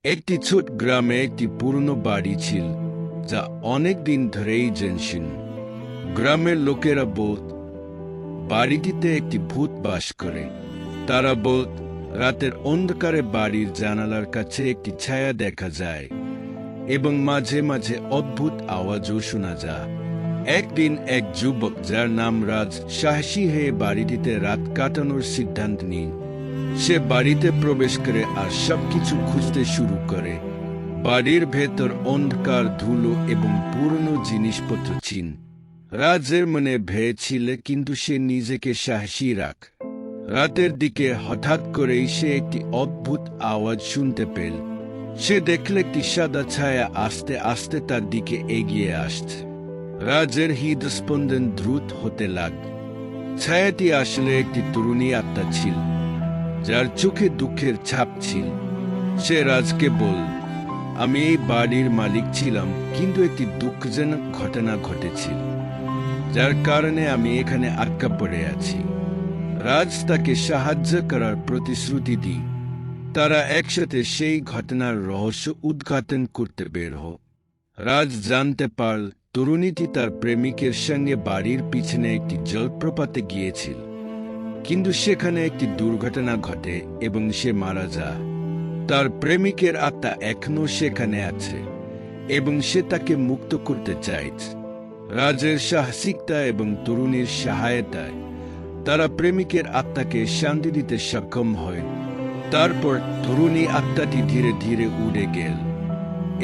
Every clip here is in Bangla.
একটি ছোট গ্রামে একটি পুরনো বাড়ি ছিল, যা অনেক দিন ধরেই জেনশীন। গ্রামের লোকেরা বলত বাড়িটিতে একটি ভূত বাস করে। তারা বলত রাতের অন্ধকারে বাড়ির জানালার কাছে একটি ছায়া দেখা যায় এবং মাঝে মাঝে অদ্ভুত আওয়াজও শোনা যায়। একদিন এক যুবক যার নাম রাজ সাহসী হয়ে বাড়িটিতে রাত কাটানোর সিদ্ধান্ত নেন। সে বাড়িতে প্রবেশ করে আর সবকিছু খুঁজতে শুরু করে। বাড়ির ভেতর অন্ধকার, ধুলো এবং পুরনো জিনিসপত্র ছিল। রাজের মনে ভয় ছিল, কিন্তু সে নিজেকে সাহসী রাখ। রাতের দিকে হঠাৎ করেই সে একটি অদ্ভুত আওয়াজ শুনতে পেল। সে দেখল একটি সাদা ছায়া আস্তে আস্তে তার দিকে এগিয়ে আসছে। রাজের হৃদস্পন্দন দ্রুত হতে লাগল। ছায়াটি আসলে একটি তরুণী আত্মা ছিল, যার চোখে দুঃখের ছাপ ছিল। সে রাজকে বলল, আমি এই বাড়ির মালিক ছিলাম, কিন্তু একটি দুঃখজনক ঘটনা ঘটেছিল, যার কারণে আমি এখানে আটকা পড়ে আছি। রাজ তাকে সাহায্য করার প্রতিশ্রুতি দিই। তারা একসাথে সেই ঘটনার রহস্য উদ্ঘাটন করতে বের হয়। রাজ জানতে পারল তরুণীটি তার প্রেমিকের সঙ্গে বাড়ির পিছনে একটি জলপ্রপাতে গিয়েছিল, কিন্তু সেখানে একটি দুর্ঘটনা ঘটে এবং সে মারা যায়। তার প্রেমিকের আত্মা এখনও সেখানে আছে এবং সে তাকে মুক্ত করতে চাইছে। রাজের সাহসিকতা এবং তরুণীর সহায়তায় তারা প্রেমিকের আত্মাকে শান্তি দিতে সক্ষম হয়। তারপর তরুণী আত্মাটি ধীরে ধীরে উড়ে গেল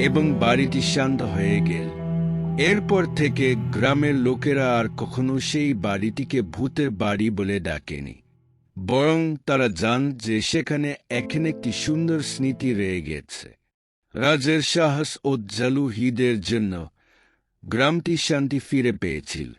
এবং বাড়িটি শান্ত হয়ে গেল। এরপর থেকে গ্রামের লোকেরা আর কখনো সেই বাড়িটিকে ভূতের বাড়ি বলে ডাকেনি, বরং তারা জান যে সেখানে এখন একটি সুন্দর স্মৃতি রয়ে গেছে। রাজের সাহস ও জালু হৃদের জন্য গ্রামটি শান্তি ফিরে পেয়েছিল।